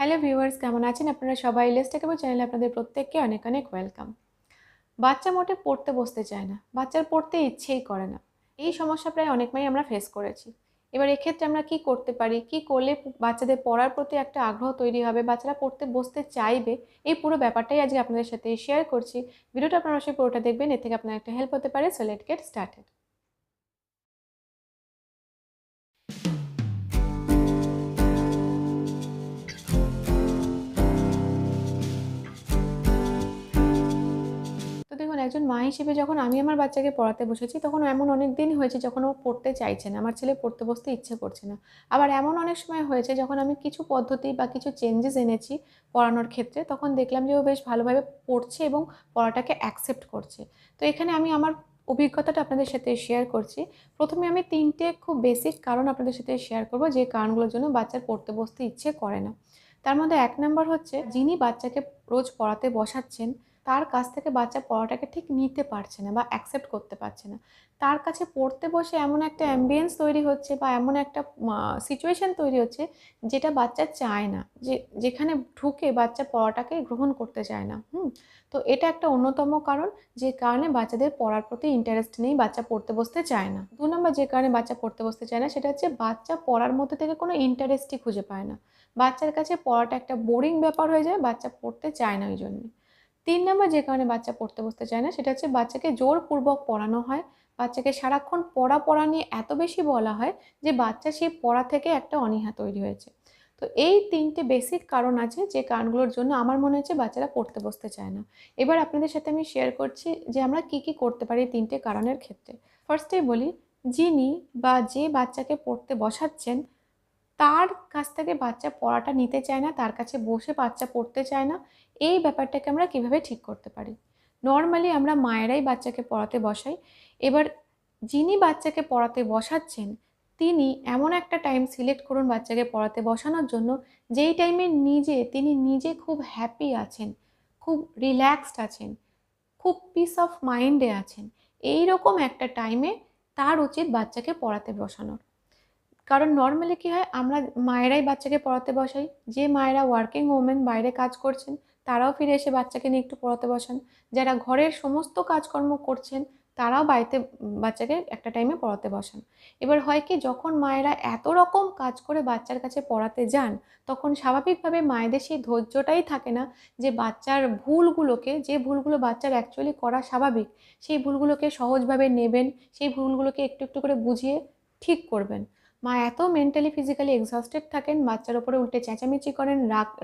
Hello viewers, কেমন আছেন আপনারা সবাই? লেটস টক অ্যাবাউট চ্যানেলে আপনাদের প্রত্যেককে অনেক অনেক ওয়েলকাম। বাচ্চা মোটে পড়তে বসতে চায় না, বাচ্চার পড়তে ইচ্ছেই করে না। এই সমস্যা প্রায় অনেক মাই আমরা ফেস করেছি। এবার এক্ষেত্রে আমরা কি করতে পারি, কি করলে বাচ্চাদের পড়ার প্রতি একটা আগ্রহ তৈরি হবে, বাচ্চারা পড়তে বসতে চাইবে, এই পুরো ব্যাপারটাই আজকে আপনাদের সাথে শেয়ার করছি। ভিডিওটা আপনারা অবশ্যই পুরোটা দেখবেন, এর থেকে আপনার একটা হেল্প হতে পারে। So let's get started. তো দেখুন, একজন মা হিসেবে যখন আমি আমার বাচ্চাকে পড়াতে বসেছি, তখন এমন অনেক দিন হয়েছে যখন ও পড়তে চাইছে না। আমার ছেলে পড়তে বসতে ইচ্ছে করছে না। আবার এমন অনেক সময় হয়েছে যখন আমি কিছু পদ্ধতি বা কিছু চেঞ্জেস এনেছি পড়ানোর ক্ষেত্রে, তখন দেখলাম যে ও বেশ ভালোভাবে পড়ছে এবং পড়াটাকে অ্যাকসেপ্ট করছে। তো এখানে আমি আমার অভিজ্ঞতাটা আপনাদের সাথে শেয়ার করছি। প্রথমে আমি ৩ টে খুব বেসিক কারণ আপনাদের সাথে শেয়ার করব, যে কারণগুলোর জন্য বাচ্চার পড়তে বসতে ইচ্ছে করে না। তার মধ্যে ১ নাম্বার হচ্ছে, যিনি বাচ্চাকে রোজ পড়াতে বসাচ্ছেন তার কাছ থেকে বাচ্চা পড়াটাকে ঠিক নিতে পারছে না বা অ্যাকসেপ্ট করতে পারছে না। তার কাছে পড়তে বসে এমন একটা অ্যাম্বিয়েন্স তৈরি হচ্ছে বা এমন একটা সিচুয়েশন তৈরি হচ্ছে যেটা বাচ্চা চায় না। যেখানে ঢুকে বাচ্চা পড়াটাকে গ্রহণ করতে চায় না। তো এটা একটা অন্যতম কারণ, যে কারণে বাচ্চাদের পড়ার প্রতি ইন্টারেস্ট নেই, বাচ্চা পড়তে বসতে চায় না। ২ নম্বর যে কারণে বাচ্চা পড়তে বসতে চায় না, সেটা হচ্ছে বাচ্চা পড়ার মধ্যে থেকে কোনো ইন্টারেস্টই খুঁজে পায় না। বাচ্চার কাছে পড়াটা একটা বোরিং ব্যাপার হয়ে যায়, বাচ্চা পড়তে চায় না ওই জন্যে। ৩ নাম্বার যে কারণে বাচ্চা পড়তে বসতে চায় না, সেটা হচ্ছে বাচ্চাকে জোরপূর্বক পড়ানো হয়। বাচ্চাকে সারাক্ষণ পড়া নিয়ে এত বেশি বলা হয় যে বাচ্চা সেই পড়া থেকে একটা অনীহা তৈরি হয়েছে। তো এই ৩ টে বেসিক কারণ আছে, যে কারণগুলোর জন্য আমার মনে হচ্ছে বাচ্চারা পড়তে বসতে চায় না। এবার আপনাদের সাথে আমি শেয়ার করছি যে আমরা কি করতে পারি ৩ টে কারণের ক্ষেত্রে। ফার্স্টেই বলি, যিনি বা যে বাচ্চাকে পড়তে বসাচ্ছেন তার কাছ থেকে বাচ্চা পড়াটা নিতে চায় না, তার কাছে বসে বাচ্চা পড়তে চায় না। এই ব্যাপারটাকে আমরা কিভাবে ঠিক করতে পারি? নরমালি আমরা মায়েরাই বাচ্চাকে পড়াতে বসাই। এবার যিনি বাচ্চাকে পড়াতে বসাচ্ছেন, তিনি এমন একটা টাইম সিলেক্ট করুন বাচ্চাকে পড়াতে বসানোর জন্য, যেই টাইমে তিনি নিজে খুব হ্যাপি আছেন, খুব রিল্যাক্সড আছেন, খুব পিস অফ মাইন্ডে আছেন। এইরকম একটা টাইমে তার উচিত বাচ্চাকে পড়াতে বসানোর। কারণ নরমালি কী হয়, আমরা মায়েরাই বাচ্চাকে পড়াতে বসাই। যে মায়েরা ওয়ার্কিং ওমেন, বাইরে কাজ করছেন, তারাও ফিরে এসে বাচ্চাকে নিয়ে একটু পড়াতে বসান। যারা ঘরের সমস্ত কাজকর্ম করছেন, তারাও বাড়িতে বাচ্চাকে একটা টাইমে পড়াতে বসান। এবার হয় কি, যখন মায়েরা এত রকম কাজ করে বাচ্চার কাছে পড়াতে যান, তখন স্বাভাবিকভাবে মায়েদের সেই ধৈর্যটাই থাকে না যে বাচ্চার ভুলগুলোকে, যে ভুলগুলো বাচ্চার অ্যাকচুয়ালি করা স্বাভাবিক, সেই ভুলগুলোকে সহজভাবে নেবেন, সেই ভুলগুলোকে একটু একটু করে বুঝিয়ে ঠিক করবেন। মা এত মেন্টালি ফিজিক্যালি এক্সহস্টেড থাকেন, বাচ্চার উপরে উল্টে চেঁচামেচি করেন,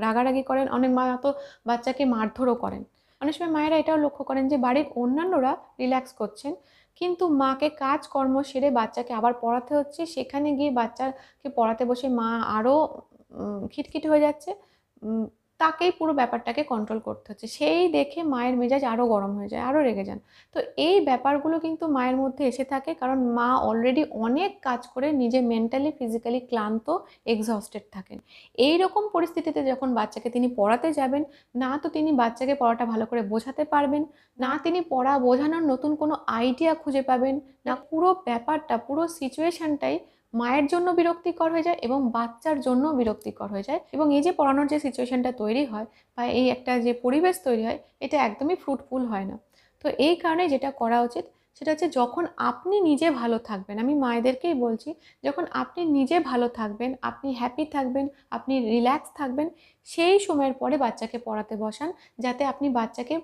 রাগারাগি করেন, অনেক মা তো বাচ্চাকে মারধরও করেন। অনেক সময় মায়েরা এটাও লক্ষ্য করেন যে বাড়ির অন্যান্যরা রিল্যাক্স করছেন, কিন্তু মাকে কাজকর্ম সেরে বাচ্চাকে আবার পড়াতে হচ্ছে। সেখানে গিয়ে বাচ্চাকে পড়াতে বসে মা আরও খিটখিটে হয়ে যাচ্ছে। উম তাকেই পুরো ব্যাপারটাকে কন্ট্রোল করতে হচ্ছে। সেই দেখে মায়ের মেজাজ আরও গরম হয়ে যায়, আরও রেগে যান। তো এই ব্যাপারগুলো কিন্তু মায়ের মধ্যে এসে থাকে, কারণ মা অলরেডি অনেক কাজ করে নিজে মেন্টালি ফিজিক্যালি ক্লান্ত, এক্সহস্টেড থাকেন। এই রকম পরিস্থিতিতে যখন বাচ্চাকে তিনি পড়াতে যাবেন, না তো তিনি বাচ্চাকে পড়াটা ভালো করে বোঝাতে পারবেন, না তিনি পড়া বোঝানোর নতুন কোনো আইডিয়া খুঁজে পাবেন, না পুরো ব্যাপারটা, পুরো সিচুয়েশনটাই মায়ের জন্য বিরক্তিকর হয়ে যায় এবং বাচ্চার জন্য বিরক্তিকর হয়ে যায়। এবং এই যে পড়ানোর যে সিচুয়েশনটা তৈরি হয় বা এই একটা যে পরিবেশ তৈরি হয়, এটা একদমই ফ্রুটফুল হয় না। তো এই কারণে যেটা করা উচিত, সেটা হচ্ছে যখন আপনি নিজে ভালো থাকবেন, আমি মায়েদেরকেই বলছি, যখন আপনি নিজে ভালো থাকবেন, আপনি হ্যাপি থাকবেন, আপনি রিল্যাক্স থাকবেন, সেই সময়ের পরে বাচ্চাকে পড়াতে বসান, যাতে আপনি বাচ্চাকে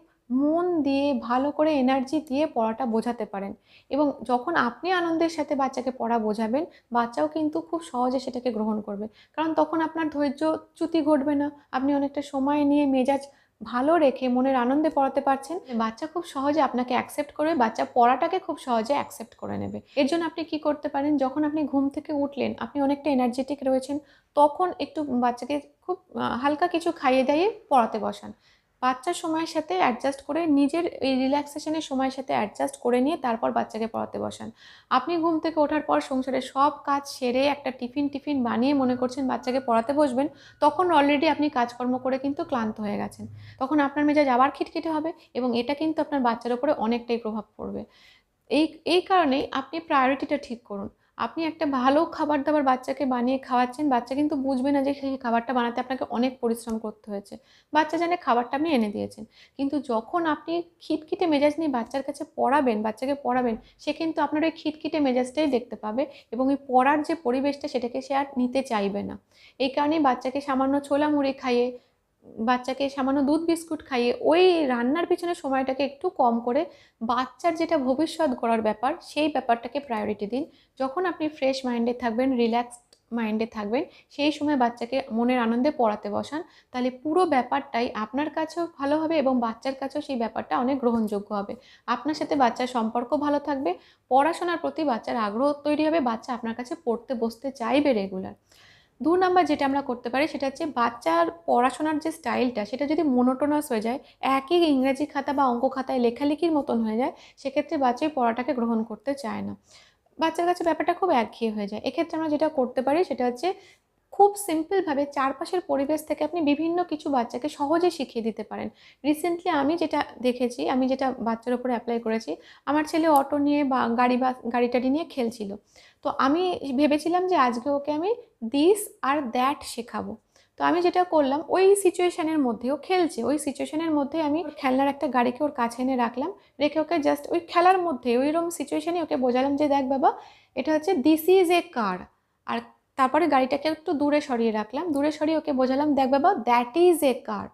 মন দিয়ে ভালো করে এনার্জি দিয়ে পড়াটা বোঝাতে পারেন। এবং যখন আপনি আনন্দের সাথে বাচ্চাকে পড়া বোঝাবেন, বাচ্চাও কিন্তু খুব সহজে সেটাকে গ্রহণ করবে। কারণ তখন আপনার ধৈর্যচ্যুতি ঘটবে না। আপনি অনেকটা সময় নিয়ে মেজাজ ভালো রেখে মনের আনন্দে পড়াতে পারছেন। বাচ্চা খুব সহজে আপনাকে অ্যাকসেপ্ট করবে, বাচ্চা পড়াটাকে খুব সহজে অ্যাকসেপ্ট করে নেবে। এর জন্য আপনি কি করতে পারেন, যখন আপনি ঘুম থেকে উঠলেন, আপনি অনেকটা এনার্জেটিক রয়েছেন, তখন একটু বাচ্চাকে খুব হালকা কিছু খাইয়ে দাইয়ে পড়াতে বসান। বাচ্চার সময়ের সাথে অ্যাডজাস্ট করে, নিজের এই রিল্যাক্সেশনের সময়ের সাথে অ্যাডজাস্ট করে নিয়ে তারপর বাচ্চাকে পড়াতে বসান। আপনি ঘুম থেকে ওঠার পর সংসারের সব কাজ সেরে একটা টিফিন বানিয়ে মনে করছেন বাচ্চাকে পড়াতে বসবেন, তখন অলরেডি আপনি কাজকর্ম করে কিন্তু ক্লান্ত হয়ে গেছেন। তখন আপনার মেজাজ আবার খিটখিটে হবে এবং এটা কিন্তু আপনার বাচ্চার উপরে অনেকটাই প্রভাব পড়বে। এই এই কারণেই আপনি প্রায়োরিটিটা ঠিক করুন। আপনি একটা ভালো খাবার-দাবার বাচ্চাকে বানিয়ে খাওয়াচ্ছেন, বাচ্চা কিন্তু বুঝবে না যে সেই খাবারটা বানাতে আপনাকে অনেক পরিশ্রম করতে হয়েছে। বাচ্চা জানে খাবারটা আপনি এনে দিয়েছেন। কিন্তু যখন আপনি খিটখিটে মেজাজ নিয়ে বাচ্চার কাছে পড়াবেন, বাচ্চাকে পড়াবেন, সে কিন্তু আপনার ওই খিটখিটে মেজাজটাই দেখতে পাবে এবং ওই পড়ার যে পরিবেশটা সেটাকে সে আর নিতে চাইবে না। এই কারণেই বাচ্চাকে সামান্য ছোলা মুড়ি খাইয়ে, বাচ্চাকে সামান্য দুধ বিস্কুট খাইয়ে ওই রান্নার পিছনে সময়টাকে একটু কম করে বাচ্চার যেটা ভবিষ্যৎ গড়ার ব্যাপার, সেই ব্যাপারটাকে প্রায়োরিটি দিন। যখন আপনি ফ্রেশ মাইন্ডে থাকবেন, রিল্যাক্সড মাইন্ডে থাকবেন, সেই সময় বাচ্চাকে মনের আনন্দে পড়াতে বসান। তাহলে পুরো ব্যাপারটাই আপনার কাছেও ভালো হবে এবং বাচ্চার কাছেও সেই ব্যাপারটা অনেক গ্রহণযোগ্য হবে। আপনার সাথে বাচ্চার সম্পর্ক ভালো থাকবে, পড়াশোনার প্রতি বাচ্চার আগ্রহ তৈরি হবে, বাচ্চা আপনার কাছে পড়তে বসতে চাইবে রেগুলার। ২ নাম্বার যেটা আমরা করতে পারি সেটা হচ্ছে বাচ্চার পড়াশোনার যে স্টাইলটা সেটা যদি মোনোটোনাস হয়ে যায়, একই ইংরেজি খাতা বা অঙ্ক খাতায় লেখালেখির মতন হয়ে যায়, সেক্ষেত্রে বাচ্চা ওই পড়াটাকে গ্রহণ করতে চায় না। বাচ্চার কাছে ব্যাপারটা খুব একঘেয়ে হয়ে যায়। এক্ষেত্রে আমরা যেটা করতে পারি সেটা হচ্ছে খুব সিম্পলভাবে চারপাশের পরিবেশ থেকে আপনি বিভিন্ন কিছু বাচ্চাকে সহজে শিখিয়ে দিতে পারেন। রিসেন্টলি আমি যেটা দেখেছি, আমি যেটা বাচ্চার উপরে অ্যাপ্লাই করেছি, আমার ছেলে অটো নিয়ে বা গাড়ি-টাড়ি নিয়ে খেলছিল। তো আমি ভেবেছিলাম যে আজকে ওকে আমি দিস আর দ্যাট শেখাবো। তো আমি যেটা করলাম ওই সিচুয়েশনের মধ্যে, ও খেলছে, ওই সিচুয়েশনের মধ্যেই আমি খেলনার একটা গাড়িকে ওর কাছে এনে রাখলাম। রেখে ওকে জাস্ট ওই খেলার মধ্যে ওইরকম সিচুয়েশনেই ওকে বোঝালাম যে, "দেখ বাবা, এটা হচ্ছে দিস ইজ এ কার।" আর তারপরে গাড়িটাকে একটু দূরে সরিয়ে রাখলাম। দূরে সরিয়ে ওকে বোঝালাম, "দেখ বাবা, দ্যাট ইজ এ কার।"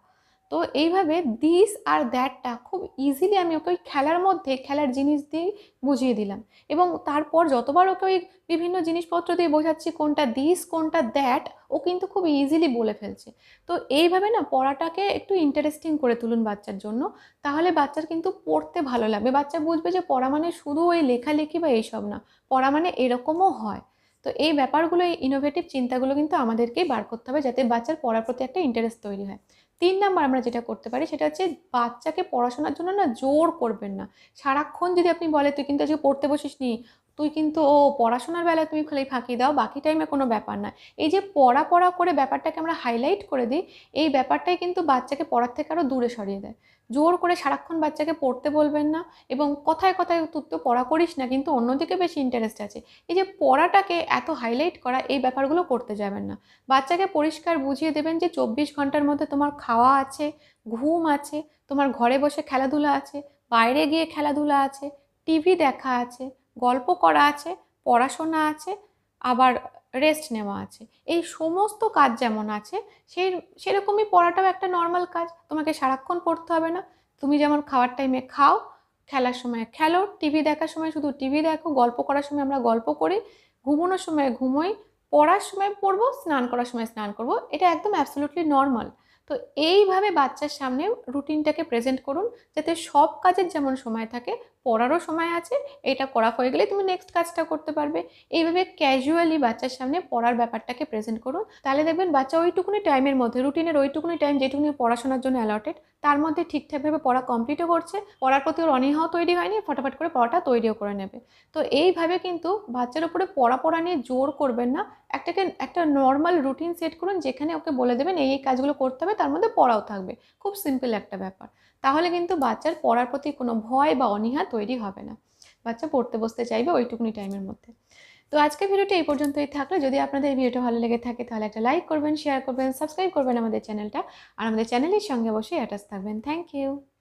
তো এইভাবে দিস আর দ্যাটটা খুব ইজিলি আমি ওকে ওই খেলার মধ্যে খেলার জিনিস দিয়েই বুঝিয়ে দিলাম এবং তারপর যতবার ওকে ওই বিভিন্ন জিনিসপত্র দিয়ে বোঝাচ্ছি কোনটা দিস, কোনটা দ্যাট, ও কিন্তু খুব ইজিলি বলে ফেলছে। তো এইভাবে না পড়াটাকে একটু ইন্টারেস্টিং করে তুলুন বাচ্চার জন্য। তাহলে বাচ্চার কিন্তু পড়তে ভালো লাগবে। বাচ্চা বুঝবে যে পড়া মানে শুধু ওই লেখালেখি বা এইসব না। পড়া মানে এরকমও হয়। তো এই ব্যাপারগুলো, এই ইনোভেটিভ চিন্তাগুলো কিন্তু আমাদেরকেই বার করতে হবে যাতে বাচ্চার পড়ার প্রতি একটা ইন্টারেস্ট তৈরি হয়। ৩ নাম্বার আমরা যেটা করতে পারি সেটা হচ্ছে বাচ্চাকে পড়াশোনার জন্য না জোর করবেন না। সারাক্ষণ যদি আপনি বলেন, "তুই কিন্তু আজকে পড়তে বসিসনি, তুই কিন্তু পড়াশোনার বেলায় তুমি খালি ফাঁকি দাও, বাকি টাইমে কোনো ব্যাপার না।" এই যে পড়া করে ব্যাপারটাকে আমরা হাইলাইট করে দিই, এই ব্যাপারটাই কিন্তু বাচ্চাকে পড়ার থেকে আরও দূরে সরিয়ে দেয়। জোর করে সারাক্ষণ বাচ্চাকে পড়তে বলবেন না এবং কথায় "তুই তো পড়া করিস না কিন্তু অন্যদিকে বেশি ইন্টারেস্ট আছে।" এই যে পড়াটাকে এত হাইলাইট করা, এই ব্যাপারগুলো করতে যাবেন না। বাচ্চাকে পরিষ্কার বুঝিয়ে দেবেন যে ২৪ ঘন্টার মধ্যে তোমার খাওয়া আছে, ঘুম আছে, তোমার ঘরে বসে খেলাধুলা আছে, বাইরে গিয়ে খেলাধুলা আছে, টিভি দেখা আছে, গল্প করা আছে, পড়াশোনা আছে, আবার রেস্ট নেওয়া আছে। এই সমস্ত কাজ যেমন আছে, সেই সেরকমই পড়াটাও একটা নরমাল কাজ। তোমাকে সারাক্ষণ পড়তে হবে না। তুমি যেমন খাওয়ার টাইমে খাও, খেলার সময় খেলো, টিভি দেখার সময় শুধু টিভি দেখো, গল্প করার সময় আমরা গল্প করি, ঘুমানোর সময় ঘুমোই, পড়ার সময় পড়বো, স্নান করার সময় স্নান করবো। এটা একদম অ্যাবসোলিউটলি নরমাল। তো এইভাবে বাচ্চার সামনে রুটিনটাকে প্রেজেন্ট করুন যাতে সব কাজের যেমন সময় থাকে, পড়ারও সময় আছে, এটা করা হয়ে গেলে তুমি নেক্সট কাজটা করতে পারবে। এইভাবে ক্যাজুয়ালি বাচ্চার সামনে পড়ার ব্যাপারটাকে প্রেজেন্ট করুন। তাহলে দেখবেন বাচ্চা ওইটুকুনি টাইমের মধ্যে, রুটিনের ওইটুকুনি টাইম যেটুকুনি পড়াশোনার জন্য অ্যালটেড, তার মধ্যে ঠিকঠাকভাবে পড়া কমপ্লিটও করছে, পড়ার প্রতি ওর অনীহাও তৈরি হয়নি, ফটাফট করে পড়াটা তৈরিও করে নেবে। তো এইভাবে কিন্তু বাচ্চার উপরে পড়া নিয়ে জোর করবেন না। একটা নরমাল রুটিন সেট করুন যেখানে ওকে বলে দেবেন এই কাজগুলো করতে হবে, তার মধ্যে পড়াও থাকবে। খুব সিম্পল একটা ব্যাপার। তাহলে কিন্তু বাচ্চার পড়ার প্রতি কোনো ভয় বা অনীহা তৈরি হবে না। বাচ্চা পড়তে বসতে চাইবে ওইটুকুনি টাইমের মধ্যে। তো আজকের ভিডিওটি এই পর্যন্তই থাকলো। যদি আপনাদের এই ভিডিওটা ভালো লেগে থাকে তাহলে একটা লাইক করবেন, শেয়ার করবেন, সাবস্ক্রাইব করবেন আমাদের চ্যানেলটা। আর আমাদের চ্যানেলের সঙ্গে অবশ্যই অ্যাটাচ থাকবেন। Thank you.